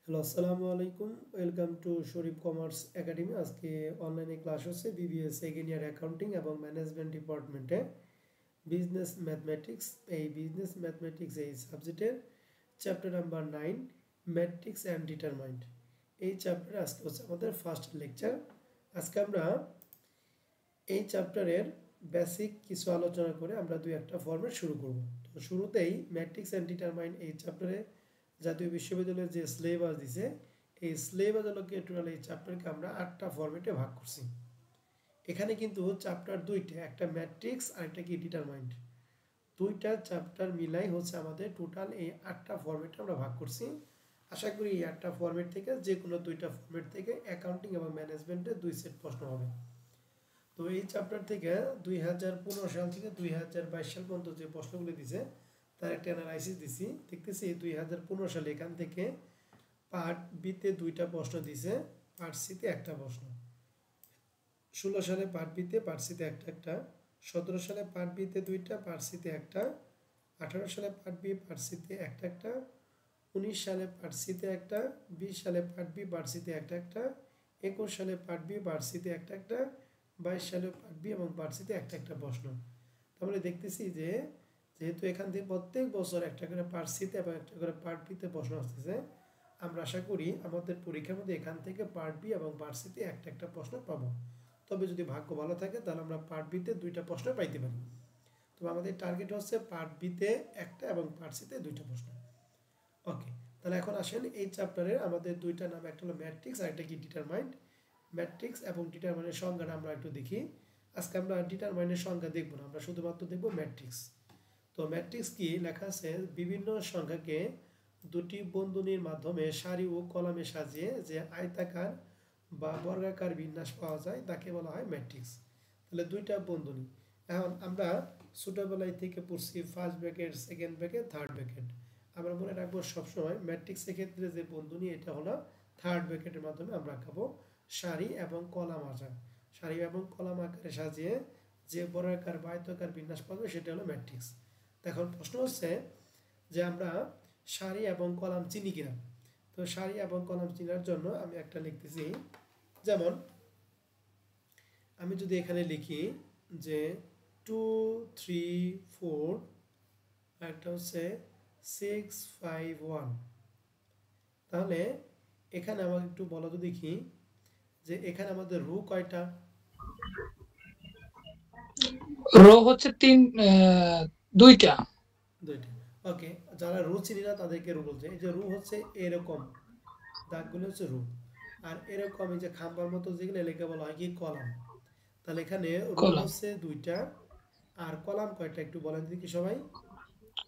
Hello, আসসালামু আলাইকুম। Welcome to Sharif commerce academy. আজকে অনলাইনে ক্লাস হচ্ছে বিবিএ সেকেন্ড ইয়ার অ্যাকাউন্টিং এবং ম্যানেজমেন্ট ডিপার্টমেন্টে বিজনেস ম্যাথমেটিক্স। এই বিজনেস ম্যাথমেটিক্স এই সাবজেক্টের chapter number 9 matrix and determined. এই চ্যাপ্টারে আজকে হচ্ছে আমাদের ফার্স্ট লেকচার। আজকে আমরা এই চ্যাপ্টারের বেসিক কিছু আলোচনা করে আমরা দুই একটা ফর্মেট শুরু করব। তো শুরুতেই ম্যাট্রিক্স অ্যান্ড ডিটারমাইন্ড এই চ্যাপ্টারে জাতীয় বিশ্ববিদ্যালয়ের যে সিলেবাস দিছে এই সিলেবাস টোটাল এই চ্যাপ্টারকে আমরা 8টা ফরম্যাটে ভাগ করছি। এখানে কিন্তু চ্যাপ্টার দুইটা, একটা ম্যাট্রিক্স আর একটা কি ডিটারমাইন্ড, দুইটা চ্যাপ্টার মিলাই হচ্ছে আমাদের টোটাল এই 8টা ফরম্যাটে আমরা ভাগ করছি। আশা করি এই 8টা ফরম্যাট থেকে যে কোনো দুইটা ফরম্যাট থেকে অ্যাকাউন্টিং এবং ম্যানেজমেন্টের 2 সেট প্রশ্ন হবে। তো এই চ্যাপ্টার থেকে 2015 সাল থেকে 2022 সাল পর্যন্ত যে প্রশ্নগুলি দিছে তার একটা অ্যানালাইসিস দিছি। দেখতেছি 2015 সালে এখান থেকে পার্ট বিতে 2টা প্রশ্ন দিছে, পার্ট সিতে একটা প্রশ্ন, 16 সালে পার্ট বিতে পার্ট সিতে একটা, 17 সালে পার্ট বিতে 2টা পার্ট সিতে একটা, 18 সালে পার্ট বি পার্ট সিতে একটা, 19 সালে পার্ট সিতে একটা, 20 সালে পার্ট বি পার্ট সিতে একটা, 21 সালে পার্ট বি পার্ট সিতে একটা, 22 সালে পার্ট বি এবং পার্ট সিতে একটা প্রশ্ন। তাহলে দেখতেছি যে যেহেতু এখান থেকে প্রত্যেক বছর একটা করে পার্ট সিতে এবং একটা করে পার্ট বিতে প্রশ্ন আসতেছে, আমরা আশা করি আমাদের পরীক্ষার মধ্যে এখান থেকে পার্ট বি এবং পার্ট সিতে একটা প্রশ্ন পাবো। তবে যদি ভাগ্য ভালো থাকে তাহলে আমরা পার্ট বিতে 2টা প্রশ্ন পাইতে পারি। তবে আমাদের টার্গেট হচ্ছে পার্ট বিতে একটা এবং পার্ট সিতে 2টা প্রশ্ন। ওকে, তাহলে এখন আসেন এই চ্যাপ্টারের আমাদের দুইটা নাম, একটা হলো ম্যাট্রিক্স আর একটা কি ডিটারমাইন্ড। ম্যাট্রিক্স এবং ডিটারমাইন্ডের সংজ্ঞাটা আমরা একটু দেখি। আজকে আমরা ডিটারমাইন্ডের সংজ্ঞা দেখব না, আমরা শুধুমাত্র দেখব ম্যাট্রিক্স। তো ম্যাট্রিক্স কি লেখা আছে, বিভিন্ন সংখ্যাকে দুটি বন্ধনীর মাধ্যমে সারি ও কলামে সাজিয়ে যে আয়তাকার বা বর্গাকার বিন্যাস পাওয়া যায় তাকে বলা হয় ম্যাট্রিক্স। তাহলে দুইটা বন্ধনী, এখন আমরা ছোটোবেলায় থেকে পড়ছি first bracket, second bracket, third bracket. আমরা মনে রাখবো সবসময় ম্যাট্রিক্সের ক্ষেত্রে যে বন্ধনী এটা হলো থার্ড ব্র্যাকেটের মাধ্যমে আমরা আঁকাবো সারি এবং কলাম আকার, সারি এবং কলাম আকারে সাজিয়ে যে বর্গাকার বা আয়তাকার বিন্যাস পাবো সেটা হলো ম্যাট্রিক্স। এখন প্রশ্ন হচ্ছে যে আমরা সারি এবং কলাম চিনি কিনা। তো সারি এবং কলাম চিনার জন্য আমি একটা লিখতেছি, যেমন আমি যদি এখানে লিখি যে 2 3 4, একটা হচ্ছে 6 5 1, তাহলে এখানে আমাকে একটু বলো তো দেখি যে এখানে আমাদের রো কয়টা? রো হচ্ছে দুইটা। দুইটা। ওকে, যারা রো চিনি না তাদেরকে রো বলছে। এই যে রো হচ্ছে এরকম দাগগুলো হচ্ছে রো, আর এরকম এই যে খাম্বার মতো যেগুলো এলাকা বলা হয় কি কলাম। তাহলে এখানে রো কলাম হচ্ছে দুইটা আর কলাম কয়টা একটু বলেন দেখি সবাই।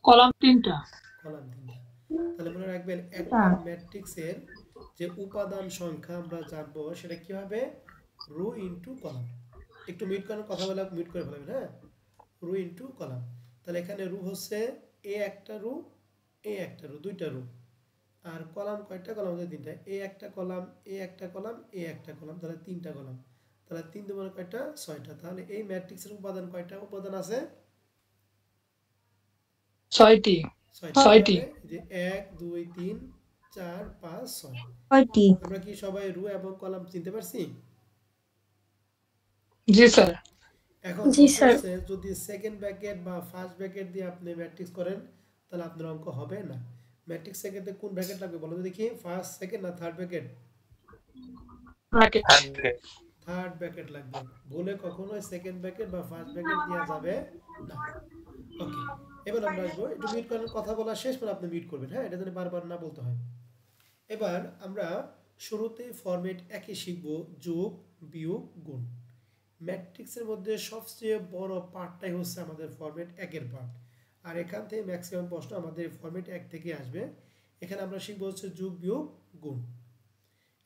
কলাম তিনটা। কলাম তিনটা। তাহলে মনে রাখবেন একটা ম্যাট্রিক্সের যে উপাদান সংখ্যা আমরা জানবো সেটা কি হবে, রো ইনটু কলাম। একটু মিউট করার কথা বলে মিউট করে ফেলবেন, হ্যাঁ। Row into column. তাহলে এখানে রো হচ্ছে এ একটা রো, এ একটা রো, দুইটা রো। আর কলাম কয়টা? কলাম হচ্ছে তিনটা, এ একটা কলাম, এ একটা কলাম, এ একটা কলাম, তাহলে তিনটা কলাম। তাহলে তিন দুগুণে কয়টা? 6টা। তাহলে এই ম্যাট্রিক্সের উপাদান কয়টা উপাদান আছে? ছয়টি। 6টা। ছয়টি। কিভাবে? যে 1 2 3 4 5 6। কয়টি? আমরা কি সবাই রো এবং কলাম চিনতে পারছি? জি স্যার। এখন জি প্রশ্ন স্যার। হচ্ছে যদি সেকেন্ড ব্র্যাকেট বা ফার্স্ট ব্র্যাকেট দিয়ে আপনি ম্যাট্রিক্স করেন তাহলে আপনার অঙ্ক হবে না। ম্যাট্রিক্স ক্ষেত্রে কোন ব্র্যাকেট লাগবে বলো তো দেখি, ফার্স্ট সেকেন্ড না third bracket? Bracket. Third bracket লাগবে। ভুলে কখনোই সেকেন্ড ব্র্যাকেট বা ফার্স্ট ব্র্যাকেট দেওয়া যাবে না। ওকে, এবার আমরা আসবো, একটু মিউট করার কথা বলা শেষ পর আপনি মিউট করবেন, হ্যাঁ, এটা যেন বারবার না বলতে হয়। এবার আমরা শুরুতে ফরম্যাট একই শিখব, যোগ বিয়োগ গুণ। ম্যাট্রিক্সের মধ্যে সবচেয়ে বড় পার্টটাই হচ্ছে আমাদের ফরম্যাট একের পার্ট, আর এখান থেকে ম্যাক্সিমাম প্রশ্ন আমাদের ফরম্যাট এক থেকে আসবে। এখানে আমরা শিখব হচ্ছে যোগ বিয়োগ গুণ।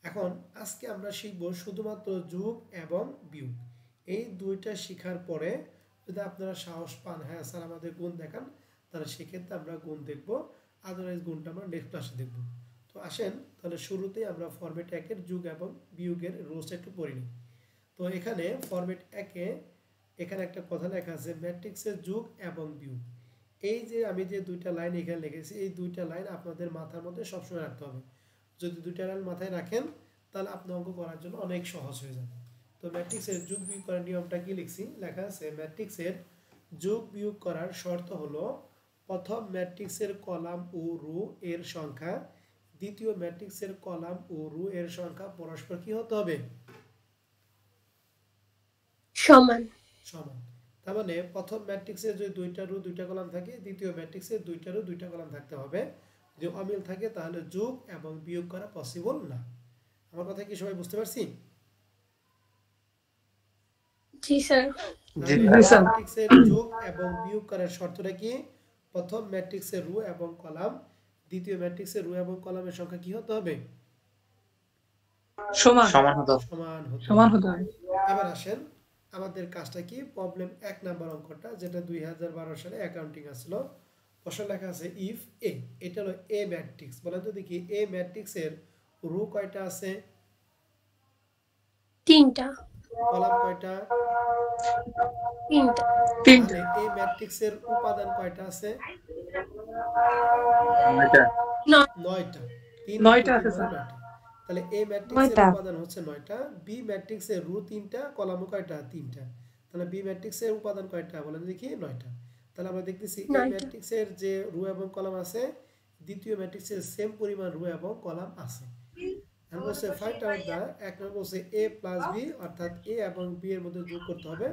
এখন আজকে আমরা শিখব শুধুমাত্র যোগ এবং বিয়োগ। এই দুইটা শেখার পরে যদি আপনারা সাহস পান, হ্যাঁ স্যার আমাদের গুণ দেখান, তাহলে সেক্ষেত্রে আমরা গুণ দেখব, আদারওয়াইজ গুণটা আমরা নেক্সট ক্লাসে দেখব। তো আসেন তাহলে শুরুতেই আমরা ফরম্যাট একের যোগ এবং বিয়োগের রুলসটা একটু পড়ে নিই। তো এখানে ফরম্যাট একে এখানে একটা কথা লেখা আছে ম্যাট্রিক্সের যোগ এবং বিয়োগ। এই যে আমি যে দুইটা লাইন এখানে লিখেছি এই দুইটা লাইন আপনাদের মাথার মধ্যে সবসময় রাখতে হবে। যদি দুইটা লাইন মাথায় রাখেন তাহলে আপনি অঙ্ক করার জন্য অনেক সহজ হয়ে যাবে। তো ম্যাট্রিক্সের যোগ বিয়োগ করার নিয়মটা কি লিখছি, লেখা আছে ম্যাট্রিক্সের যোগ বিয়োগ করার শর্ত হলো প্রথম ম্যাট্রিক্সের কলাম ও রো এর সংখ্যা দ্বিতীয় ম্যাট্রিক্সের কলাম ও রো এর সংখ্যা পরস্পর কি হতে হবে, সমান। সমান। তার মানে প্রথম ম্যাট্রিক্সের যদি দুইটা রো দুইটা কলাম থাকে দ্বিতীয় ম্যাট্রিক্সের দুইটা রো দুইটা কলাম থাকতে হবে। যদি অমিল থাকে তাহলে যোগ এবং বিয়োগ করা পসিবল না। আমার কথা কি সবাই বুঝতে পারছি? জি স্যার। ম্যাট্রিক্সের যোগ এবং বিয়োগ করার শর্তটা কি, প্রথম ম্যাট্রিক্সের রো এবং কলাম দ্বিতীয় ম্যাট্রিক্সের রো এবং কলামের সংখ্যা কি হতে হবে, সমান সমান হতে হবে। এবার আসেন আমাদের কাজটা কি, প্রবলেম 1 নাম্বার অঙ্কটা যেটা 2012 সালে অ্যাকাউন্টিং আসলো। প্রশ্ন লেখা আছে ইফ এ, এটা হলো এ ম্যাট্রিক্স। বলেন তো দেখি এ ম্যাট্রিক্সের রো কয়টা আছে, 3টা। কলাম কয়টা, 3টা। তাহলে এ ম্যাট্রিক্সের উপাদান কয়টা আছে, 9টা। 9টা আছে স্যার। তাহলে এ ম্যাট্রিক্সের উপাদান হচ্ছে 9টা, বি ম্যাট্রিক্সের রো 3টা, কলাম কয়টা 3টা। তাহলে বি ম্যাট্রিক্সের উপাদান কয়টা বলেন দেখি, 9টা। তাহলে আমরা দেখতেছি এ ম্যাট্রিক্সের যে রো এবং কলাম আছে দ্বিতীয় ম্যাট্রিক্সের সেম পরিমাণ রো এবং কলাম আছে। এখন বলছে ফাইন্ড আউট দা, এক নম্বর বলছে এ প্লাস বি অর্থাৎ এ এবং বি এর মধ্যে যোগ করতে হবে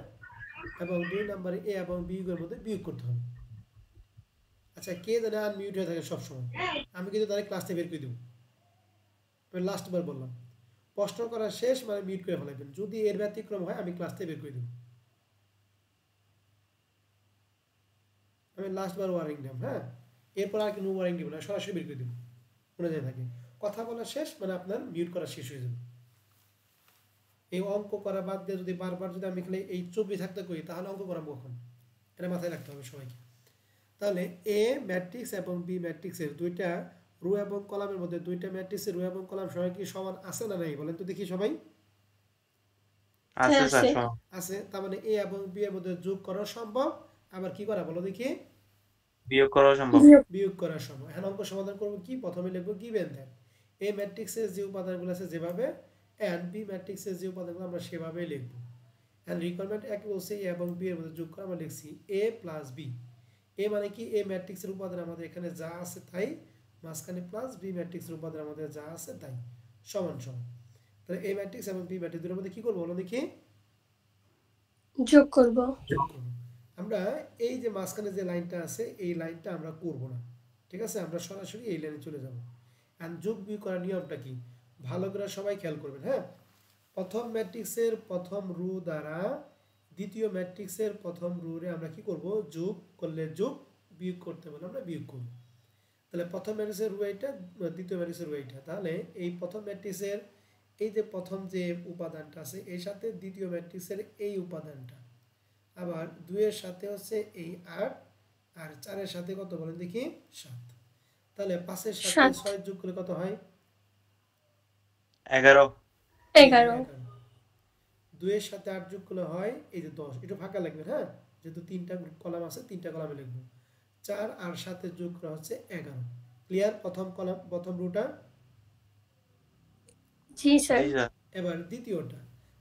এবং 2 নম্বরে এ এবং বি এর মধ্যে বিয়োগ করতে হবে। আচ্ছা কে জানে আনমিউট হয়ে থাকে সব সময়, আমি কিন্তু তাহলে ক্লাস থেকে বের করে দেব। লাস্ট বার বললাম প্রশ্ন করা শেষ মানে মিউট করে ফেলাবেন, যদি এর ব্যতিক্রম হয় আমি ক্লাস থেকে বের করে দেব। আমি লাস্ট বার ওয়ার্নিং দিলাম, হ্যাঁ এরপর আর কোনো ওয়ার্নিং দিব না, সরাসরি বের করে দেব। মনে যায় থাকে কথা বলা শেষ মানে আপনার মিউট করা শেষ হয়ে যাবে। এই অঙ্ক করা বাদ দিয়ে যদি বারবার যদি আমি খালি এই চুপি থাকতে করি তাহলে অঙ্ক করাবো কখন, এটা মাথায় রাখতে হবে সবাইকে। তাহলে এ ম্যাট্রিক্স এবং বি ম্যাট্রিক্সের দুইটা রো এবং কলামের মধ্যে দুইটা ম্যাট্রিক্সের রো এবং কলাম সবাই কি সমান আছে না নাই বলেন তো দেখি সবাই। আছে, তার মানে এ এবং বি এর মধ্যে যোগ করা সম্ভব, আবার কি করা বলো দেখি, বিয়োগ করা সম্ভব। বিয়োগ করা সম্ভব। এখন অঙ্ক সমাধান করব কি, প্রথমে লিখব গিভেন দ্যাট এ ম্যাট্রিক্সের যে উপাদানগুলো আছে যেভাবে এন্ড বি ম্যাট্রিক্সের যে উপাদানগুলো আমরা সেভাবেই লিখব। এন্ড রিকোয়ারমেন্ট এক বলছে এ এবং বি এর মধ্যে যোগ করা, আমরা লিখছি এ প্লাস বি। এ মানে কি এ ম্যাট্রিক্সের উপাদান আমাদের এখানে যা আছে তাই, মাঝখানে প্লাস বি ম্যাট্রিক্সের উপাদান আমাদের যা আছে তাই, সমান সমান। তাহলে এ ম্যাট্রিক্স এবং বি ম্যাট্রিক্স দুটোর মধ্যে কি করব বলো দেখি, যোগ করব। আমরা এই যে মাঝখানে যে লাইনটা আছে এই লাইনটা আমরা করব না, ঠিক আছে, আমরা সরাসরি এই লাইনে চলে যাব। এন্ড যোগ বিয়োগ করার নিয়মটা কি ভালো করে সবাই খেয়াল করবেন, হ্যাঁ। প্রথম ম্যাট্রিক্সের প্রথম রো দ্বারা দ্বিতীয় ম্যাট্রিক্সের প্রথম রোরে আমরা কি করব, যোগ করলে যোগ, বিয়োগ করতে বলে আমরা বিয়োগ করব। তাহলে প্রথম ম্যাট্রিক্সের রো এইটা, দ্বিতীয় ম্যাট্রিক্সের রো এইটা। তাহলে এই প্রথম ম্যাট্রিক্সের এই যে প্রথম যে উপাদানটা আছে এর সাথে দ্বিতীয় ম্যাট্রিক্সের এই উপাদানটা, আবার 2 এর সাথে হচ্ছে এই 8 আর 4 এর সাথে কত বলেন দেখি 7। তাহলে 5 এর সাথে 6 যোগ করলে কত হয়, 11। 2 এর সাথে 8 যোগ করলে হয় এই যে 10। একটু ফাঁকা লাগবে, হ্যাঁ, যেহেতু 3টা কলাম আছে 3টা কলামে লিখব। 4 আর 7 এর যোগ করা হচ্ছে 11। ক্লিয়ার প্রথম কলাম প্রথম রোটা? জি স্যার। এবার দ্বিতীয়টা,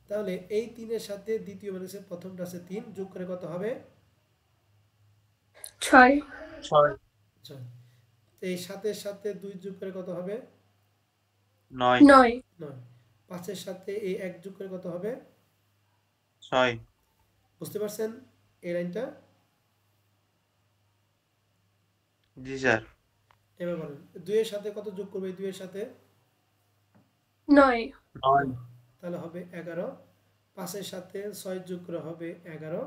তাহলে এই 3 এর সাথে দ্বিতীয় ম্যাট্রিক্সের প্রথমটা আছে 3 যোগ করে কত হবে, 6। আচ্ছা এই 7 এর সাথে 2 যোগ করে কত হবে, 9। 5 এর সাথে এই 1 যোগ করে কত হবে, 6। বুঝতে পারছেন এই লাইনটা? জি স্যার। এবার বলেন 2 এর সাথে কত যোগ করবে, 2 এর সাথে 9। তাহলে হবে 11। 5 এর সাথে 6 যোগ করে হবে 11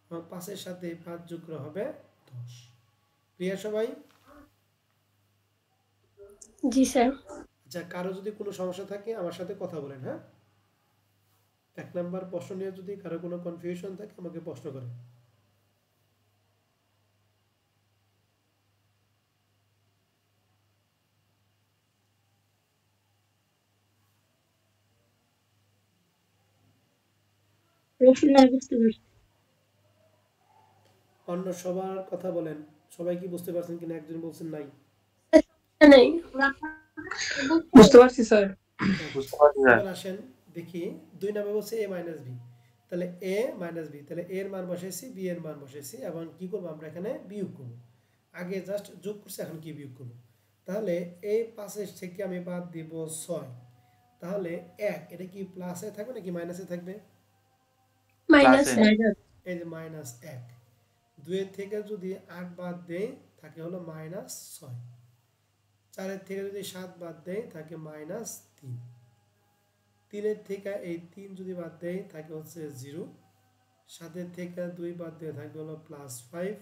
এবং 5 এর সাথে 5 যোগ করে হবে 10। ক্লিয়ার সবাই? জি স্যার। আচ্ছা কারো যদি কোনো সমস্যা থাকে আমার সাথে কথা বলেন, হ্যাঁ। 1 নাম্বার প্রশ্ন নিয়ে যদি কারো কোনো কনফিউশন থাকে আমাকে প্রশ্ন করেন। অন্য সবার কথা বলেন, সবাই কি বুঝতে পারছেন কিনা, একজন বলছেন নাই। নাই। বুঝতে পারছি স্যার। বুঝতে পারছি স্যার। এবার আসেন দেখি 2 নাম্বার বলছে a মাইনাস বি, তাহলে a মাইনাস বি, তাহলে a এর মান বসাইছি, b এর মান বসাইছি, এবং কি করব আমরা এখানে বিয়োগ করব। আগে জাস্ট যোগ করছি, এখন কি বিয়োগ করব। তাহলে এই 5 থেকে আমি বাদ দিব 6, তাহলে 1 এটা কি প্লাসে থাকবে নাকি মাইনাসে থাকবে? মাইনাস প্লাসে। এই যে মাইনাস 1, 2 এর থেকে যদি 8 বাদ দেই থাকে হলো মাইনাস 6, 4 এর থেকে যদি 7 বাদ দেই থাকে মাইনাস 3, 3 এর থেকে এই 3 যদি বাদ দেই থাকে হচ্ছে 0, 7 এর থেকে 2 বাদ দিয়ে থাকবে হলো প্লাস 5,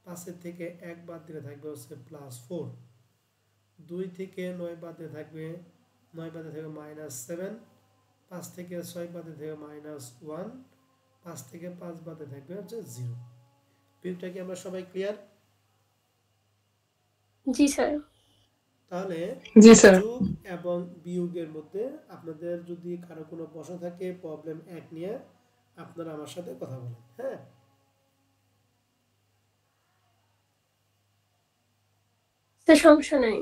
5 এর থেকে 1 বাদ দিলে থাকবে হচ্ছে প্লাস 4, 2 থেকে 9 বাদ দিয়ে থাকবে 9 বাদে থাকবে মাইনাস 7, 5 থেকে 6 বাদে থাকবে মাইনাস 1, 5 থেকে 5 বাদে থাকবে হচ্ছে 0। বিয়োগটা কি আমরা সবাই ক্লিয়ার? জি স্যার। তাহলে জি স্যার। যোগ এবং বিয়োগের মধ্যে আপনাদের যদি কারো কোনো প্রশ্ন থাকে প্রবলেম 1 নিয়ে আপনারা আমার সাথে কথা বলেন, হ্যাঁ? স্যার সমস্যা নাই।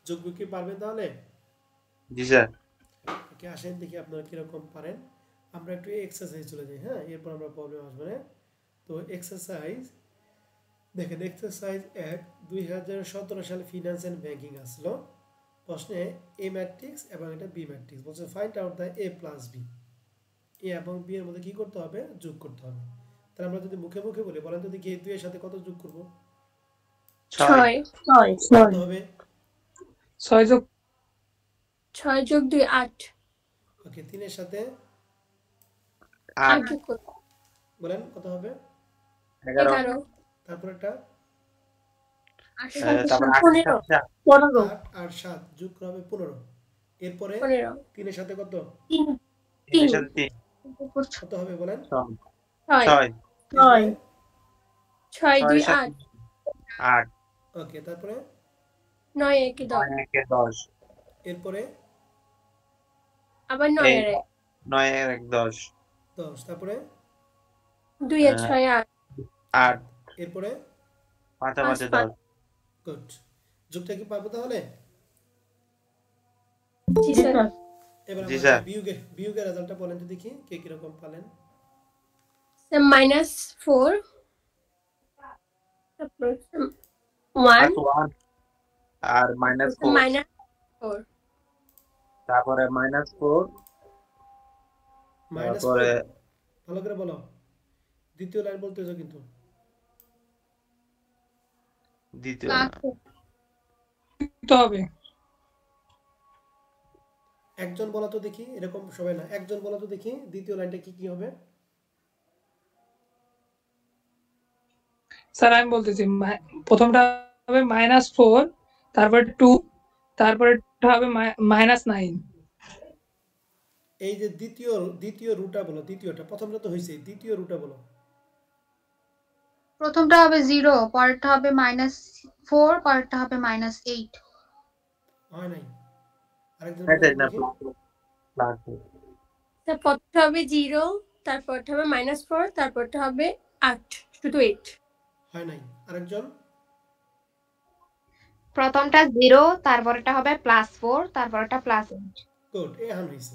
যোগ বিয়োগ কি পারবেন তাহলে? জি স্যার। ওকে, আসেন দেখি আপনারা কিরকম পারেন। আমরা একটু এক্সারসাইজ চলে যাই, হ্যাঁ, এরপর আমরা প্রবলেম আসবে না। তো এক্সারসাইজ দেখেন, এক্সারসাইজ 1 2017 সালে ফিনান্স অ্যান্ড ব্যাংকিং আসলো। প্রশ্নে এ ম্যাট্রিক্স এবং এটা বি ম্যাট্রিক্স বলছে, find out the A plus B. A এবং বি এর মধ্যে কি করতে হবে? যোগ করতে হবে। তাহলে আমরা যদি মুখে মুখে বলি, বলেন তো দেখি এই 2 এর সাথে কত যোগ করব? 6 কত হবে? 6 যোগ 6 যোগ 2 8। ওকে, 3 এর সাথে 8 8 যোগ কত? বলেন কত হবে? 11 11। তারপর একটা তারপর 15 8 আর 7 যোগ করা হবে 15। এরপরে 15 3 এর সাথে কত? 3 3 এর 3 সাথে 3 কত হবে বলেন? 6 6 এরপরে 6 2 6 8। 8 ওকে, তারপরে 9 1 10। 9 1 10 এরপরে আবার 9 এই এর 9 এর 1 10 10, তারপরে 2 এর 6 8। 8 এরপরে 5 5 5 5। 10 গুড। যোগটা কি পারবো তাহলে? জি স্যার। এবার জি আমরা স্যার। বিয়োগের রেজাল্টটা বলেন তো দেখি কে কিরকম পালেন। স্যার -4 তারপর আর 1 1 আর -4 -4 তারপরে -4 মাইনাস তারপরে 4, ভালো করে বলো, দ্বিতীয় লাইন বলতেছো কিন্তু। দ্বিতীয় তো হবে। একজন বলা তো দেখি, এরকম সবাই না, একজন বলা তো দেখি দ্বিতীয় লাইনটা কি কি হবে। স্যার আমি বলতেছি, প্রথমটা হবে -4, তারপরে 2, তারপরে হবে -9। এই যে দ্বিতীয় রুটা বলো, দ্বিতীয়টা, প্রথমটা তো হয়েছে, দ্বিতীয় রুটা বলো। প্রথমটা হবে 0, পরেরটা হবে -4, পরেরটা হবে -8। হয় নাই, আরেকজন হ্যাঁ বলো তো না দেখি। প্লাস স্যার প্রথমটা হবে 0, তারপরটা হবে -4, তারপরটা হবে 8, শুধু 8। হয় নাই, আরেকজন। প্রথমটা 0, তারপরটা হবে +4, তারপরটা +8। গুড, এ হান হয়েছে।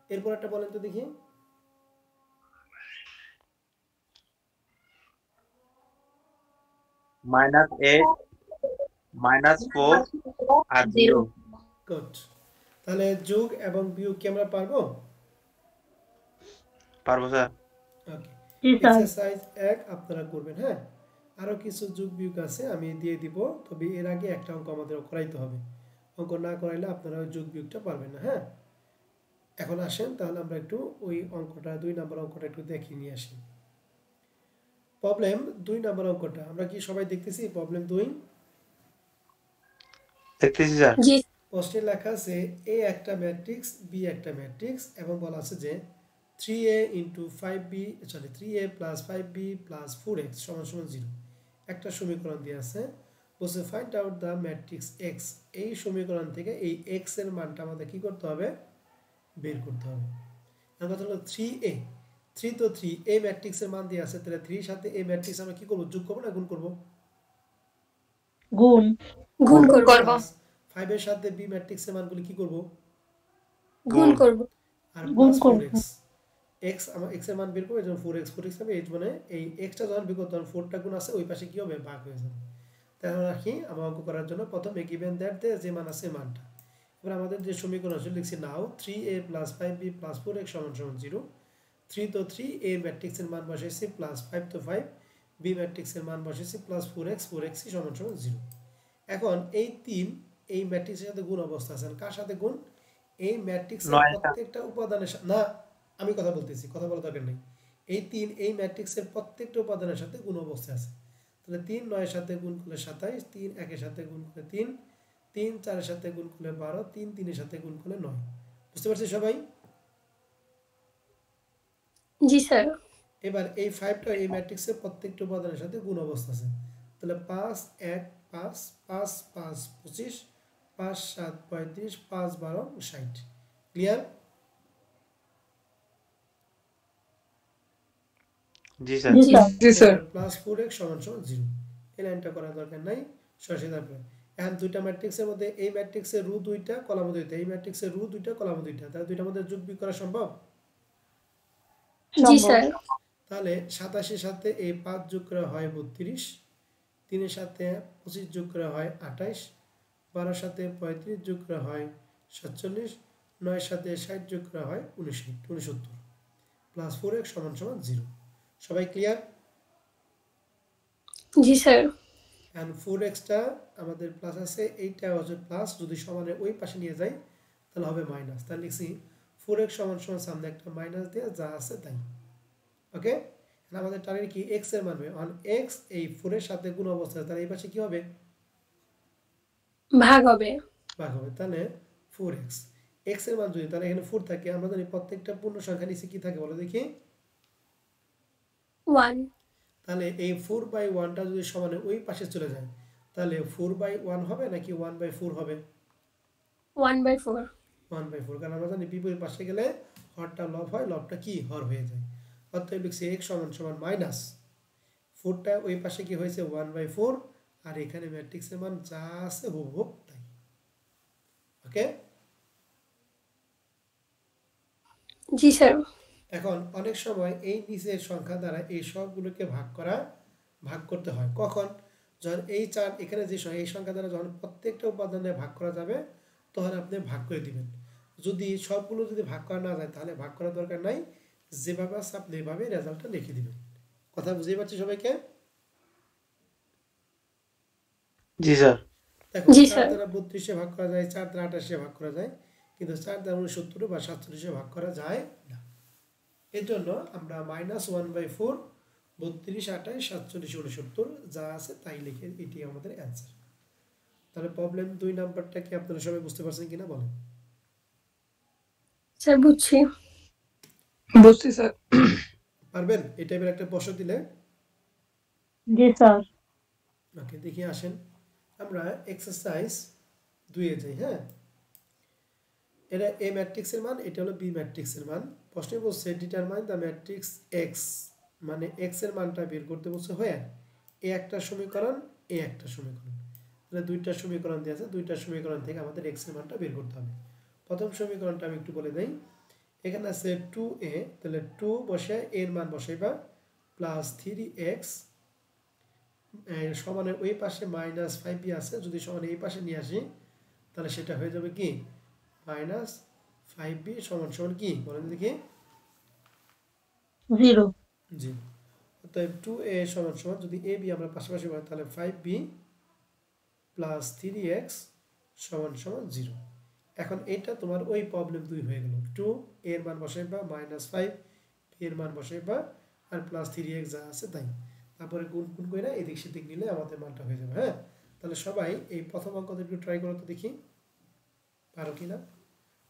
এরপর একটা বলেন তো দেখি। -8 -4 আর 0 গুড। তাহলে যোগ এবং বিয়োগ কি আমরা পারবো? পারবো স্যার। ওকে, এক্সারসাইজ 1 আপনারা করবেন, হ্যাঁ। আরো কিছু যোগ বিয়োগ আছে আমি দিয়ে দিব, তবে এর আগে একটা অঙ্ক আমাদের করাইতে হবে। অঙ্ক না করাইলে আপনারা ওই যোগ বিয়োগটা পারবেন না, হ্যাঁ। এখন আসেন তাহলে আমরা একটু ওই অঙ্কটা, 2 নম্বর অঙ্কটা একটু দেখিয়ে নিয়ে আসি। প্রবলেম 2 নম্বর অঙ্কটা আমরা কি সবাই দেখতেছি? প্রবলেম 2 দেখতেছি স্যার। জি প্রশ্নে লেখা আছে এ একটা ম্যাট্রিক্স, বি একটা ম্যাট্রিক্স, এবং বলা আছে যে 3a + 5b, sorry 3a + 5b + 4x = 0 একটা সমীকরণ দিয়ে আছে। বলছে find out the matrix x। এই সমীকরণ থেকে এই x এর মানটা আমাদের কি করতে হবে? বের করতে হবে। এখন কথা হলো 3a, 3 তো 3 a ম্যাট্রিক্সের মান দিয়ে আছে, তাহলে 3 এর সাথে a ম্যাট্রিক্স আমরা কি করব? যোগ করব না গুণ করব? গুণ করব। 5 এর সাথে b ম্যাট্রিক্সের মানগুলি কি করব গুণ করব। আর গুণ প্লাস করব। 4x x আমার x এর মান বের করব যখন 4x হবে এই মানে এই x টা যখন বিকল্প তখন 4 টা গুণ আছে ওই পাশে কি হবে ভাগ হয়ে যাবে। তাহলে রাখি আমরা অঙ্ক করার জন্য প্রথমে গিভেন দ্যাট যে মান আছে মানটা এবার আমাদের যে সমীকরণ আছে লিখছি নাও 3a + 5b + 4x = 0 3 তো 3 a ম্যাট্রিক্সের মান বসাইছি +5 তো 5 b ম্যাট্রিক্সের মান বসাইছি +4x 4x = 0 এখন এই 3 এই ম্যাট্রিক্সের সাথে গুণ অবস্থা আছে কার সাথে গুণ এই ম্যাট্রিক্সের 9 প্রত্যেকটা উপাদানের সাথে না আমি কথা বলতেছি কথা বলা দরকার নেই এই 3 এই ম্যাট্রিক্সের প্রত্যেকটা উপাদানের সাথে গুণ অবস্থায় আছে তাহলে 3 9 এর সাথে গুণ করলে 27 3 1 এর সাথে গুণ করলে 3 3 4 এর সাথে গুণ করলে 12 3 3 এর সাথে গুণ করলে 9 বুঝতে পারছেন সবাই জি স্যার। এবার এই 5 টা এই ম্যাট্রিক্সের প্রত্যেকটা উপাদানের সাথে গুণ অবস্থা আছে তাহলে 5 1 5 5 5 25 5 7 35 5 12 60 ক্লিয়ার জি স্যার জি স্যার। প্লাস 4x = 0 এই লাইনটা করার দরকার নাই সরাসরি তারপরে এখন দুইটা ম্যাট্রিক্সের মধ্যে এই ম্যাট্রিক্সের রো দুইটা কলাম দুইটা এই ম্যাট্রিক্সের রো দুইটা কলাম দুইটা তাহলে দুইটার মধ্যে যোগ বিয়োগ করা সম্ভব জি স্যার। তাহলে 27 এর সাথে এই 5 যোগ করা হয় 32 3 এর সাথে 25 যোগ করা হয় 28 12 এর সাথে 35 যোগ করা হয় 47 9 এর সাথে 60 যোগ করা হয় 69 প্লাস 4x = 0 সবাই clear G sir. and 4x টা আমাদের প্লাস আছে এইটা হচ্ছে প্লাস যদি সমানে ওই পাশে নিয়ে যাই তাহলে হবে মাইনাস তাহলে লিখছি 4x = সামনে একটা মাইনাস দিয়ে যা আছে তাই ওকে আমাদের টার্গেট কি x এর মান হবে অন x এই 4 এর সাথে গুণ অবস্থায় তাহলে এই পাশে কি হবে ভাগ হবে। ভাগ হবে তাহলে 4x x এর মান যদি তাহলে এখানে 4 থাকে আমরা জানি প্রত্যেকটা পূর্ণ সংখ্যা নিচে কি থাকে বলো দেখি 1 তাহলে এই 4/1 টা যদি সমানে ওই পাশে চলে যায় তাহলে 4/1 হবে নাকি 1/4 হবে 1/4 1/4 কারণ আমরা জানি বিপরীত পাশে গেলে হরটা লব হয় লবটা কি হর হয়ে যায় অতএব লিখছি x = মাইনাস 4 টা ওই পাশে কি হয়েছে 1/4 আর এখানে ম্যাট্রিক্সের মান যা আছে হুবহু তাই ওকে জি স্যার। এখন অনেক সময় এই নিচের সংখ্যা দ্বারা এই সবগুলোকে ভাগ করতে হয় কখন যখন এই চার এখানে যে এই সংখ্যা দ্বারা যখন প্রত্যেকটা উপাদানে ভাগ করা যাবে তখন আপনি ভাগ করে দিবেন যদি সবগুলো যদি ভাগ করা না যায় তাহলে ভাগ করার দরকার নাই যেভাবে আছে আপনি এভাবে রেজাল্টটা লিখে দিবেন কথা বুঝতে পারছি সবাইকে জি স্যার দেখো জি 4 স্যার। দ্বারা 32 এ ভাগ করা যায় 4 দ্বারা 28 এ ভাগ করা যায় কিন্তু 4 দ্বারা 69 বা 47 এ ভাগ করা যায় না এর জন্য আমরা -1/4 32 28 47 69 যা আছে তাই লিখে এটি আমাদের অ্যানসার তাহলে প্রবলেম 2 নাম্বারটা কি আপনারা সবাই বুঝতে পারছেন কিনা বলেন স্যার বুঝছি। বুঝছি স্যার। পারবেন এই টাইপের একটা প্রশ্ন দিলে জি স্যার। ওকে দেখি আসেন আমরা এক্সারসাইজ 2 এ যাই হ্যাঁ এটা a ম্যাট্রিক্সের মান এটা হলো b ম্যাট্রিক্সের মান প্রশ্নে বলছে ডিটারমাইন দ্য ম্যাট্রিক্স x মানে x এর মানটা বের করতে বলছে হয় a একটা সমীকরণ a একটা সমীকরণ তাহলে দুইটা সমীকরণ দেয়া আছে দুইটা সমীকরণ থেকে আমাদের x এর মানটা বের করতে হবে প্রথম সমীকরণটা আমি একটু বলে দেই এখানে আছে 2a তাহলে 2 বসে a এর মান বসাইবা প্লাস 3x এর সমানে ওই পাশে -5b আছে যদি সমানে এই পাশে নিয়ে আসি তাহলে সেটা হয়ে যাবে কি -5b সমান কি বলেন দেখি 0 জি অতএব 2a সমান যদি a b আমরা পাশাপাশি পাই তাহলে 5b প্লাস 3x সমান 0 এখন এটা তোমার ওই প্রবলেম 2 হয়ে গেল 2 a এর মান বসাইবা -5 b এর মান বসাইবা আর প্লাস 3x যা আছে তাই তারপরে গুণ করে এদিক সেদিক নিলে আমাদের মানটা হয়ে যাবে হ্যাঁ তাহলে সবাই এই প্রথম অঙ্কটা একটু ট্রাই করো তো দেখি পারো কিনা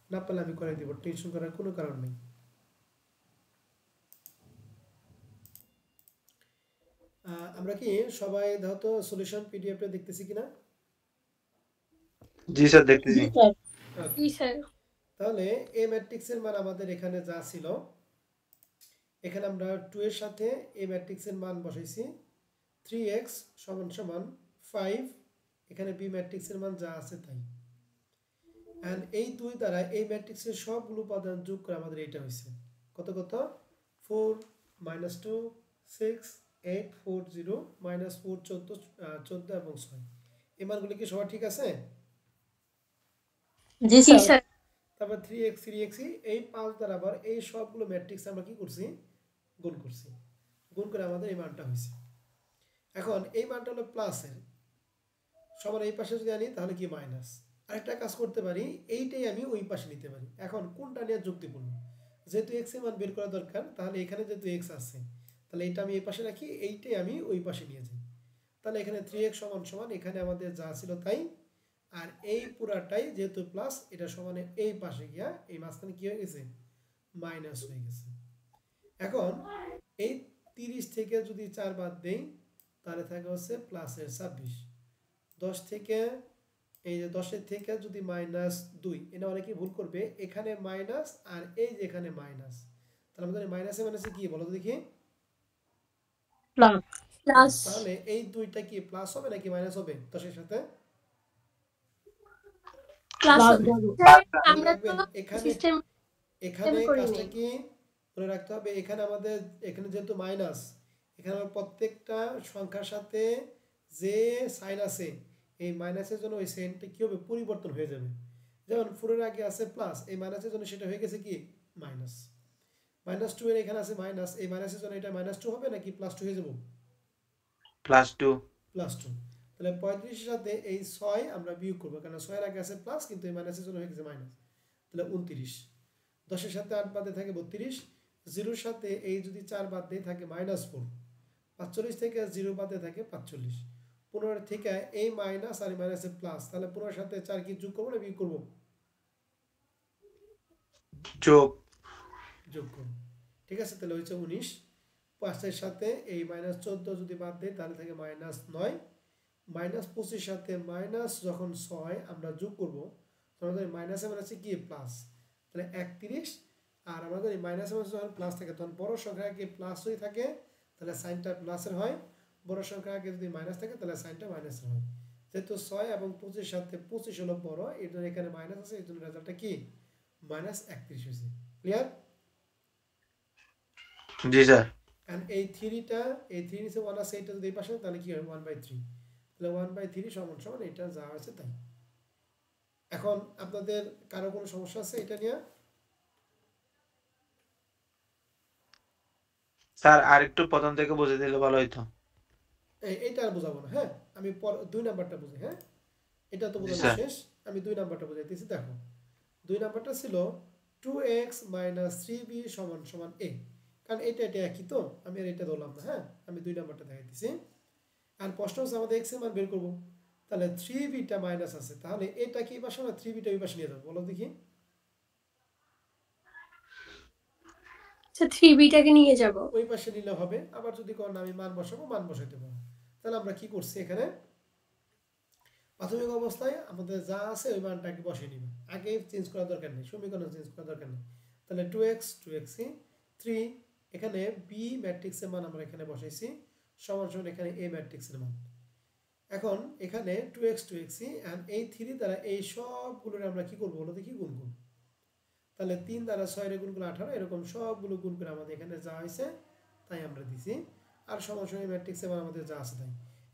না পারলে আমি করে দিব টেনশন করার কোনো কারণ নেই আমরা কি সবাই ধরো সলিউশন পিডিএফ টা দেখতেছি কিনা জি স্যার দেখতেছি জি স্যার। তাহলে a ম্যাট্রিক্সের মান আমাদের এখানে যা ছিল এখানে আমরা 2 এর সাথে a ম্যাট্রিক্সের মান বসাইছি 3x = 5 এখানে b ম্যাট্রিক্সের মান যা আছে তাই এন্ড এই 2 দ্বারা এই ম্যাট্রিক্সের সবগুলো উপাদান যোগ করে আমাদের এটা হইছে কত কত 4 -2 6 8 4 0 -4 14 এবং 6 এই মানগুলো কি সব ঠিক আছে জি জি স্যার স্যার তারপর 3x 3x এই 5 দ্বারা আবার এই সবগুলো ম্যাট্রিক্স আমরা কি করছি গুণ করছি গুণ করে আমাদের এই মানটা হইছে এখন এই মানটা হলো প্লাসের সবার এই পাশে যদি আনি তাহলে কি মাইনাস আরেকটা কাজ করতে পারি এইটাই আমি ওই পাশে নিতে পারি এখন কোনটা নিয়ে যুক্তিপূর্ণ যেহেতু x এর মান বের করা দরকার তাহলে এখানে যেহেতু x আছে তাহলে এটা আমি এই পাশে রাখি এইটাই আমি ওই পাশে নিয়ে যাই তাহলে এখানে 3x সমান সমান এখানে আমাদের যা ছিল তাই আর এই পুরাটাই যেহেতু প্লাস এটা সমানে এই পাশে গিয়া এই মাঝখানে কি হয়ে গেছে মাইনাস হয়ে গেছে এখন এই 30 থেকে যদি 4 বাদ দেই তাহলে থাকে হচ্ছে প্লাসের 26 10 থেকে এই যে 10 এর থেকে যদি -2 এটা অনেকেই ভুল করবে এখানে মাইনাস আর এই যে এখানে মাইনাস তাহলে আমাদের মাইনাসে মাইনাসে কি বলো তো দেখি প্লাস প্লাস তাহলে এই দুইটা কি প্লাস হবে নাকি মাইনাস হবে 10 এর সাথে প্লাস প্লাস আমরা তো এখানে সিস্টেম এখানে করি কাজটা নাই। কি মনে রাখতে হবে এখানে আমাদের এখানে যেহেতু মাইনাস এখানে আমার প্রত্যেকটা সংখ্যার সাথে যে সাইন আছে এই মাইনাসের জন্য ওই সাইনটা কি হবে পরিবর্তন হয়ে যাবে যেমন 4 এর আগে আছে প্লাস এই মাইনাসের জন্য সেটা হয়ে গেছে কি মাইনাস -2 এর এখানে আছে মাইনাস এই মাইনাসের জন্য এটা -2 হবে নাকি +2 হয়ে যাবে +2 +2 তাহলে 35 এর সাথে এই 6 আমরা বিয়োগ করব কারণ 6 এর আগে আছে প্লাস কিন্তু এই মাইনাসের জন্য হয়ে গেছে মাইনাস তাহলে 29 10 এর সাথে 8 বাদে থাকে 32 0 এর সাথে এই যদি 4 বাদ দেই থাকে -4 45 থেকে 0 বাদে থাকে 45 15 থেকে এই মাইনাস আর এই মাইনাসে প্লাস তাহলে 15 এর সাথে 4 কি যোগ করব না বিয়োগ করব যোগ যোগ করব ঠিক আছে তাহলে হচ্ছে 19 5 এর সাথে এই -14 যদি বাদ দেই তাহলে থাকে -9 -25 এর সাথে মাইনাস যখন 6 আমরা যোগ করব তখন আমাদের মাইনাসে মাইনাসে কি প্লাস তাহলে 31 আর আমাদের এই মাইনাসে মাইনাসে যখন প্লাস থাকে তখন বড় সংখ্যা আগে প্লাস হয়ে থাকে তাহলে সাইনটা প্লাসের হয় বড় সংখ্যা আগে যদি মাইনাস থাকে তাহলে সাইনটা মাইনাসের হয় যেহেতু 6 এবং 25 এর সাথে 25 হলো বড় এর জন্য এখানে মাইনাস আছে এর জন্য রেজাল্টটা কি -31 হয়েছে ক্লিয়ার জি স্যার এন্ড এই 3টা এই 3 নিচে 1 আছে এটা যদি এই পাশে তাহলে কি হয় 1/3 তাহলে 1/3 সমান সমান এটা যা আছে তাই এখন আপনাদের কারো কোনো সমস্যা আছে এটা নিয়ে স্যার আরেকটু প্রথম থেকে বুঝিয়ে দিলে ভালো হতো এইটা আর বোঝাবো না হ্যাঁ আমি 2 নাম্বারটা বুঝি হ্যাঁ এটা তো বোঝানো স্যার। শেষ আমি 2 নাম্বারটা বুঝাইতেছি দেখো 2 নাম্বারটা ছিল 2x - 3b = a কারণ এটা একই তো আমি আর এটা ধরলাম না হ্যাঁ আমি 2 নাম্বারটা দেখাইতেছি আর প্রশ্ন হচ্ছে আমাদের x এর মান বের করব তাহলে 3b টা মাইনাস আছে তাহলে এটা কি পাশে না 3b টা ওই পাশে নিয়ে যাবো বলো দেখি আচ্ছা 3b টাকে নিয়ে যাব ওই পাশে নিলে হবে আবার যদি কোন আমি মান বসাবো মান বসাইতে পারবো তাহলে আমরা কি করছি এখানে প্রাথমিক অবস্থায় আমাদের যা আছে ওই মানটাকে বসিয়ে নিব আগে চেঞ্জ করা দরকার নেই সমীকরণ চেঞ্জ করা দরকার নেই তাহলে 2x 3 এখানে b ম্যাট্রিক্সের মান আমরা এখানে বসাইছি সমান সমান এখানে a ম্যাট্রিক্সের মান এখন এখানে 2x এন্ড এই 3 দ্বারা এই সবগুলোর আমরা কি করব বলো দেখি গুণ করব তাহলে 3 দ্বারা 6 এর গুণ করলে 18 এরকম সবগুলো গুণ করে আমাদের এখানে যা হইছে তাই আমরা দিছি আর সমান সমান ম্যাট্রিক্সের মান আমাদের যা আছে তাই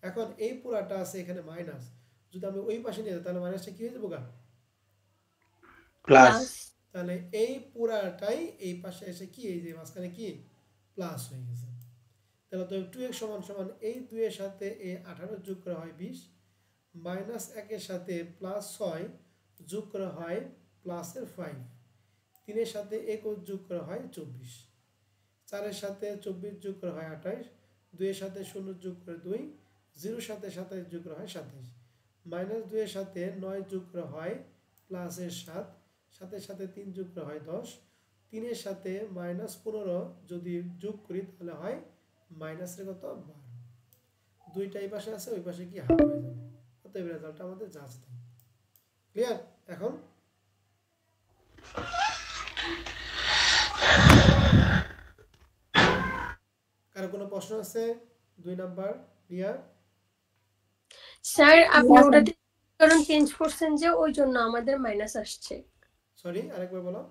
এখন এই পুরাটা আছে এখানে মাইনাস যদি আমি ওই পাশে নিয়ে যাই তাহলে মাইনাসটা কি হয়ে যাবে গা প্লাস তাহলে এই পুরাটাই এই পাশে এসে কি এই যে মাঝখানে কি প্লাস হয়ে গেছে তাহলে তো 2x = এই 2 এর সাথে এই 18 যোগ করা হয় 20 -1 এর সাথে +6 যোগ করা হয় প্লাসের 5 3 এর সাথে 21 যোগ করা হয় 24 4 এর সাথে 24 যোগ করা হয় 28 2 এর সাথে 0 যোগ করে 2 0 এর সাথে 27 যোগ করা হয় 27 -2 এর সাথে 9 যোগ করা হয় প্লাসের 7 7 এর সাথে 3 যোগ করা হয় 10 3 এর সাথে -15 যদি যোগ করি তাহলে হয় মাইনাসের কত 12 দুইটা এই পাশে আছে ওই পাশে কি হাফ হয়ে যাবে অতএব রেজাল্টটা আমাদের যা আছে তাই ক্লিয়ার এখন কারো কোনো প্রশ্ন আছে 2 নাম্বার নিয়া স্যার আপনি ওটাতে কারণ চেঞ্জ করছেন যে ওই জন্য আমাদের মাইনাস আসছে। সরি আরেকবার বলো।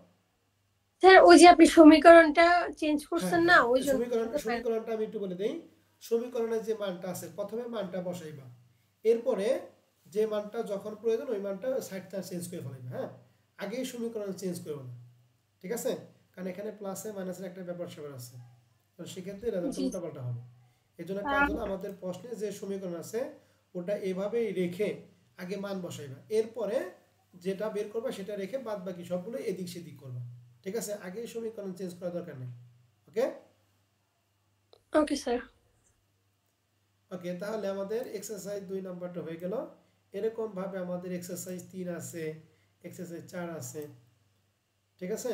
স্যার ওই যে আপনি সমীকরণটা চেঞ্জ হ্যাঁ করছেন না হ্যাঁ ওই জন্য সমীকরণটা আমি একটু বলে দেই। সমীকরণের যে মানটা আছে প্রথমে মানটা বসাইবা, এরপরে যে মানটা যখন প্রয়োজন ওই মানটা সাইডটা চেঞ্জ করে ফেলাইবা। হ্যাঁ, আগেই সমীকরণ চেঞ্জ করো না, ঠিক আছে? কারণ এখানে প্লাসে মাইনাসের একটা ব্যাপার স্যাপার আছে, তো সেক্ষেত্রে রেজাল্ট জি উল্টাপাল্টা হবে। এই জন্য কাজ হলো আমাদের প্রশ্নে যে সমীকরণ আছে ওটা এভাবেই রেখে আগে মান বসাইবা, এরপরে যেটা বের করবা সেটা রেখে বাদ বাকি সবগুলো এদিক সেদিক করবা, ঠিক আছে? আগে সমীকরণ চেঞ্জ করার দরকার নেই। ওকে ওকে স্যার। ওকে, তাহলে আমাদের এক্সারসাইজ 2 নাম্বারটা হয়ে গেল। এরকম ভাবে আমাদের এক্সারসাইজ 3 আছে, এক্সারসাইজ 4 আছে, ঠিক আছে?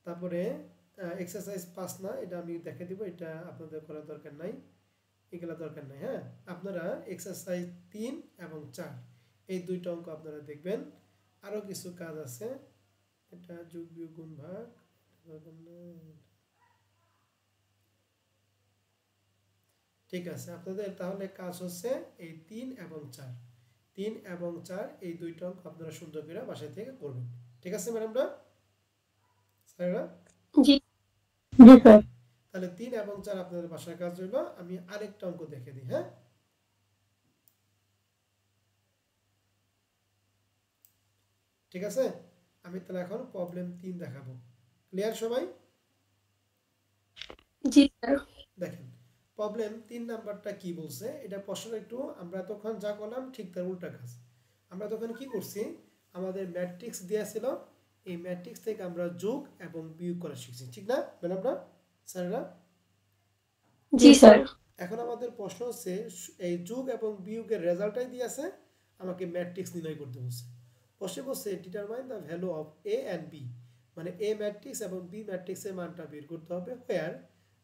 তারপরে এক্সারসাইজ 5 না, এটা আমি দেখে দিব, এটা আপনাদের করার দরকার নাই, এগুলা দরকার নাই। হ্যাঁ, আপনারা এক্সারসাইজ 3 এবং 4 এই দুইটা অঙ্ক আপনারা দেখবেন। আরো কিছু কাজ আছে, এটা যোগ বিয়োগ গুণ ভাগ, ঠিক আছে? আপনাদের তাহলে কাজ হচ্ছে এই 3 এবং 4, 3 এবং 4 এই দুইটা অঙ্ক আপনারা সুন্দর করে বাসায় থেকে করবেন, ঠিক আছে ম্যাডামরা, স্যাররা? জি জি স্যার। তাহলে 3 এবং 4 আপনাদের বাসার কাজ হইল। আমি আরেকটা অঙ্ক দেখে দিই। হ্যাঁ, ঠিক আছে? আমি তাহলে এখন প্রবলেম 3 দেখাবো। ক্লিয়ার সবাই? জি স্যার। দেখেন প্রবলেম 3 নাম্বারটা কি বলছে, এটা প্রশ্ন একটু আমরা তখন যা করলাম ঠিক তার উল্টা কাজ। আমরা তখন কি করছি, আমাদের ম্যাট্রিক্স দেয়া ছিল, এই ম্যাট্রিক্স থেকে আমরা যোগ এবং বিয়োগ করা শিখছি, ঠিক না ম্যাডামরা, স্যাররা? জি স্যার। এখন আমাদের প্রশ্ন হচ্ছে এই যোগ এবং বিয়োগের রেজাল্টটাই দিয়েছে, আমাকে ম্যাট্রিক্স নির্ণয় করতে বলছে। প্রশ্নে বলছে determine the value of a and b, মানে এ ম্যাট্রিক্স এবং বি ম্যাট্রিক্সের মানটা বের করতে হবে, হোয়ার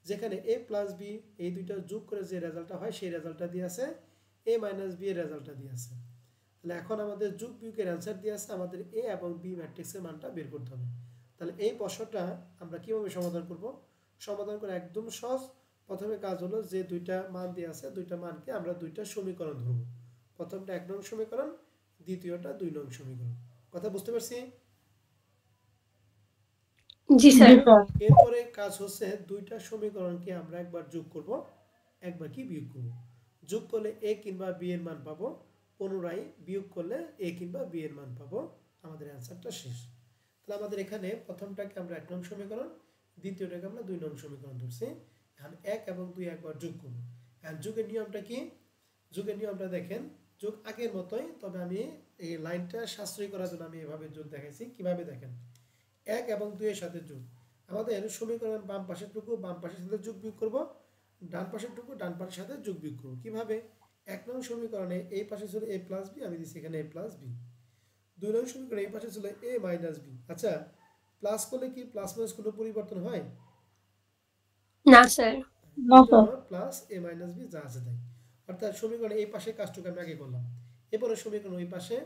যেখানে এ প্লাস বি এই দুইটা যোগ করে যে রেজাল্টটা হয় সেই রেজাল্টটা দিয়েছে, এ মাইনাস বি এর রেজাল্টটা দিয়েছে। তাহলে এখন আমাদের যোগ বিয়োগের অ্যান্সার দিয়েছে, আমাদের এ এবং বি ম্যাট্রিক্সের মানটা বের করতে হবে। তাহলে এই প্রশ্নটা আমরা কিভাবে সমাধান করব? সমাধান করা একদম সহজ। প্রথমে কাজ হলো যে দুইটা মান দিয়ে আছে, দুইটা মানকে আমরা দুইটা সমীকরণ ধরব। প্রথমটা 1 নং সমীকরণ, দ্বিতীয়টা 2 নং সমীকরণ। কথা বুঝতে পারছি? জি স্যার। এরপরে কাজ হচ্ছে দুইটা সমীকরণকে আমরা একবার যোগ করব, একবার কি বিয়োগ করব। যোগ করলে এ কিংবা বি এর মান পাবো, পুনরায় বিয়োগ করলে এ কিংবা বি এর মান পাবো, আমাদের অ্যান্সারটা শেষ। তাহলে আমাদের এখানে প্রথমটাকে আমরা 1 নং সমীকরণ, দ্বিতীয়টাকে আমরা 2 নং সমীকরণ ধরছি। এখন 1 এবং 2 একবার যোগ করব। এখন যোগের নিয়মটা কি? যোগের নিয়মটা দেখেন, যোগ আগের মতোই, তবে আমি এই লাইনটা সাশ্রয়ী করার জন্য আমি এভাবে যোগ দেখাইছি। কিভাবে দেখেন, 1 এবং 2 এর সাথে যোগ, আমাদের সমীকরণ বাম পাশেরটুকু বাম পাশের সাথে যোগ বিয়োগ করব, ডান পাশেরটুকু ডান পাশের সাথে যোগ বিয়োগ করব। কিভাবে? 1 নং সমীকরণে এই পাশে ছিল a প্লাস বি, আমি দিচ্ছি এখানে a প্লাস বি। 2 নং সমীকরণে এই পাশে ছিল a মাইনাস বি। আচ্ছা, প্লাস করলে কি প্লাস মাইনাস কোনো পরিবর্তন হয় না স্যার। না sir, plus a minus b যা আছে তাই। অর্থাৎ সমীকরণে এই পাশে কাজটুকু আমি আগে করলাম, এরপরে সমীকরণ ওই পাশে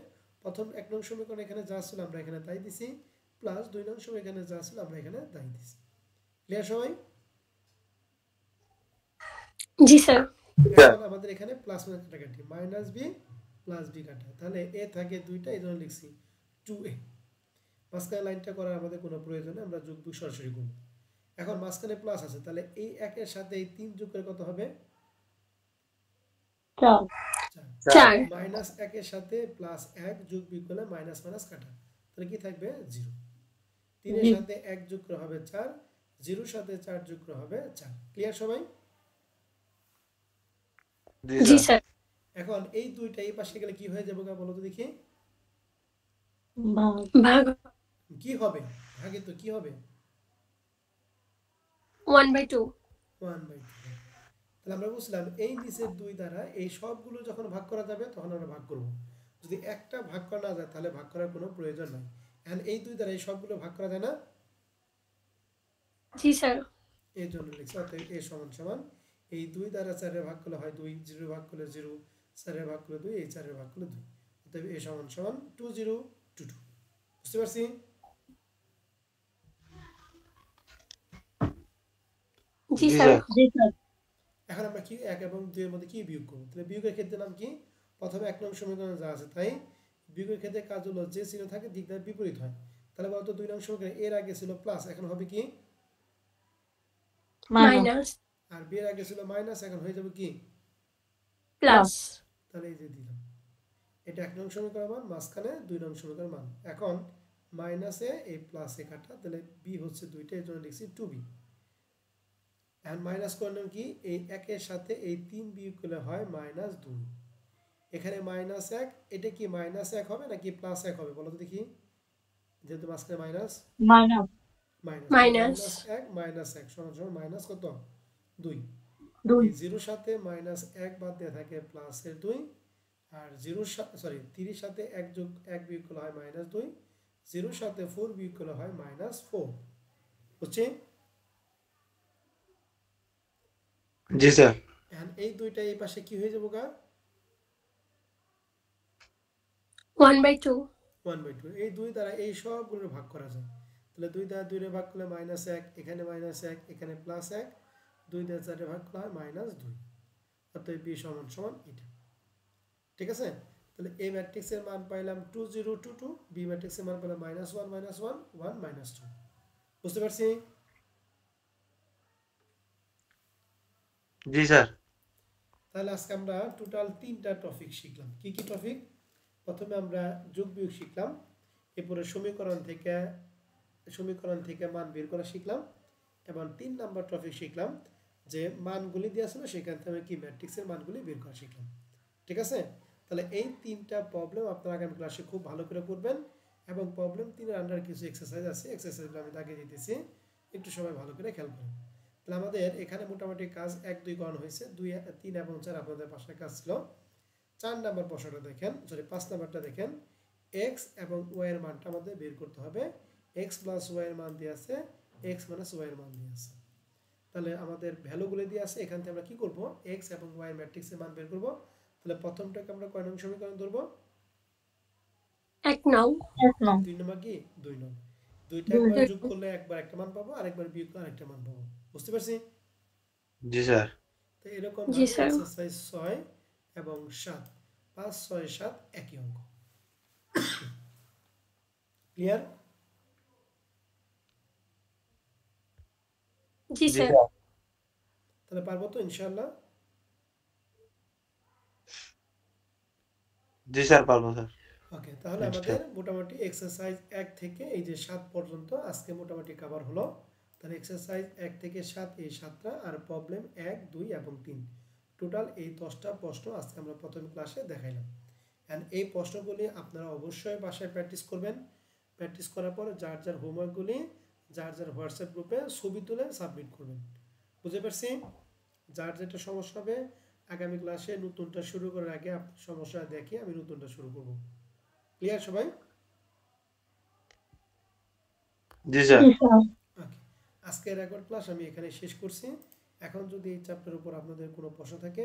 প্রথম 1 নং সমীকরণ এখানে যা ছিল আমরা এখানে তাই দিছি, প্লাস 2 নং সমীকরণে যা ছিল আমরা এখানে তাই দিছি। ক্লিয়ার সবাই? জি স্যার। এখন আমাদের এখানে প্লাস মাইনাস কাটাকাটি, মাইনাস বি প্লাস বি কাটা, তাহলে এ থাকে দুইটা, এই জন্য লিখছি 2a। মাঝখানে লাইনটা করার আমাদের কোনো প্রয়োজন নেই, আমরা যোগ বিয়োগ সরাসরি করব। এখন মাঝখানে প্লাস আছে, তাহলে এই 1 এর সাথে এই 3 যোগ করে কত হবে? 4। মাইনাস 1 এর সাথে প্লাস 1 যোগ বিয়োগ করলে মাইনাস মাইনাস কাটা, তাহলে কি থাকবে? 0। 3 এর সাথে 1 যোগ করে হবে 4, 0 এর সাথে 4 যোগ করে হবে 4। ক্লিয়ার সবাই? জি স্যার। এখন এই দুইটা এই পাশে গেলে কি হয়ে যাবে বলো তো দেখি? ভাগ কি হবে? ভাগে তো কি হবে? 1/2। 1/2। তাহলে আমরা বুঝলাম এই নিচের 2 দ্বারা এই সবগুলো যখন ভাগ করা যাবে তখন আমরা ভাগ করব। যদি একটা ভাগ করা না যায় তাহলে ভাগ করার কোনো প্রয়োজন নাই। এখন এই 2 দ্বারা এই সবগুলো ভাগ করা যায় না? জি স্যার। এই জন্য লিখছি, অতএব a সমান সমান এই 2 দ্বারা 4 এর ভাগ করলে হয় 2, 0 ভাগ করলে 0, 4 এর ভাগ করলে 2, এই 4 এর ভাগ করলে 2, অতএব a সমান সমান 2022। বুঝতে পারছি? জি স্যার। এখন আমরা কি 1 এবং 2 এর মধ্যে কি বিয়োগ করব? তাহলে বিয়োগের ক্ষেত্রে নাম কি? প্রথমে 1 নং সমীকরণে যা আছে তাই। বিয়োগের ক্ষেত্রে কাজ হলো যে চিহ্ন থাকে দিকটা বিপরীত হয়। তাহলে বলতো 2 নং সমীকরণে এর আগে ছিল প্লাস, এখন হবে কি মাইনাস আর বি এর আগে ছিল মাইনাস, এখন হয়ে যাবে কি প্লাস তাহলে এই যে দিলাম এটা 1 নং সমীকরণ মান, মাঝখানে 2 নং সমীকরণ মান। এখন মাইনাসে এই প্লাসে কাটা, তাহলে বি হচ্ছে 2টা, এর জন্য লিখছি 2b। এখন মাইনাস করলাম কি এই 1 এর সাথে এই 3 বিয়োগ করলে হয় -2। এখানে -1, এটা কি -1 হবে নাকি +1 হবে বলো তো দেখি, যেহেতু মাঝখানে মাইনাস মাইনাস মাইনাস -1 সমান সমান মাইনাস কত 2। 2 এই 0 সাথে -1 বাদ দিয়ে থাকে প্লাসের 2, আর 3 সাথে 1 যোগ 1 বিয়োগ করলে হয় -2, 0 সাথে 4 বিয়োগ করলে হয় -4। বুঝছি? জি স্যার। এখন এই দুইটা এই পাশে কি হয়ে যাবো গা 1/2 1/2। এই 2 দ্বারা এই সবগুলো ভাগ করা যায়। তাহলে 2 দ্বারা 2 রে ভাগ করলে -1, এখানে -1, এখানে +1, 2 দ্বারা 4 রে ভাগ করলে হয় -2। অতএব b সমান সমান এটা। ঠিক আছে? তাহলে a ম্যাট্রিক্সের মান পাইলাম 2 0 2 2, b ম্যাট্রিক্সের মান পেলাম -1 -1 1 -2। বুঝতে পারছি? জি স্যার। তাহলে আজকে আমরা টোটাল 3টা টপিক শিখলাম। কি কি টপিক? প্রথমে আমরা যোগ বিয়োগ শিখলাম, এরপরে সমীকরণ থেকে মান বের করা শিখলাম, এবং 3 নাম্বার টপিক শিখলাম যে মানগুলি দেওয়া ছিল সেখান থেকে কি ম্যাট্রিক্সের মানগুলি বের করা শিখলাম। ঠিক আছে? তাহলে এই 3টা প্রবলেম আপনারা আগামী ক্লাসে খুব ভালো করে করবেন, এবং প্রবলেম 3 এর আন্ডার কিছু এক্সারসাইজ আছে, এক্সারসাইজগুলো আমি দাগে দিতেছি, একটু সময় ভালো করে খেয়াল করুন। তাহলে আমাদের এখানে মোটামুটি কাজ 1 2 করানো হয়েছে, 2 3 এবং 4 আপনাদের পাশের কাজ ছিল। 4 নাম্বার প্রশ্নটা দেখেন, 5 নাম্বারটা দেখেন, x এবং y এর মানটা আমাদের বের করতে হবে। x প্লাস y এর মান দিয়ে আছে, x মাইনাস y এর মান দিয়ে আছে। তাহলে আমাদের ভ্যালুগুলো দিয়ে আছে, এখান থেকে আমরা কি করব x এবং y এর ম্যাট্রিক্সের মান বের করব। তাহলে প্রথমটাকে আমরা কয় নং সমীকরণ ধরব 1 নং 2 নম্বর কি 2 নং। দুইটা একবার যোগ করলে একবার একটা মান পাবো, আর একবার বিয়োগ করলে আরেকটা মান পাবো। বুঝতে পারছি? জি স্যার। তো এরকম জি স্যার। এক্সারসাইজ 6 এবং 7, 5 6 7 একই অঙ্ক। ক্লিয়ার? জি জি স্যার। স্যার। তাহলে পারবো তো ইনশাআল্লাহ? জি স্যার, পারবো স্যার। ওকে, তাহলে আমাদের মোটামুটি এক্সারসাইজ 1 থেকে এই যে 7 পর্যন্ত আজকে মোটামুটি কভার হলো। তাহলে এক্সারসাইজ 1 থেকে 7 এই 7টা, আর প্রবলেম 1 2 এবং 3, টোটাল এই 10টা প্রশ্ন আজকে আমরা প্রথম ক্লাসে দেখাইলাম। এন্ড এই প্রশ্নগুলি আপনারা অবশ্যই বাসায় প্র্যাকটিস করবেন। প্র্যাকটিস করার পর যার যার হোমওয়ার্কগুলি যার যার হোয়াটসঅ্যাপ গ্রুপে ছবি তুলে সাবমিট করবেন। বুঝতে পারছি? যার যেটা সমস্যা হবে আগামী ক্লাসে নতুনটা শুরু করার আগে সমস্যা দেখে আমি নতুনটা শুরু করব। ক্লিয়ার সবাই? জি স্যার। ওকে, আজকের রেকর্ড ক্লাস আমি এখানে শেষ করছি। এখন যদি এই চ্যাপ্টারের উপর আপনাদের কোনো প্রশ্ন থাকে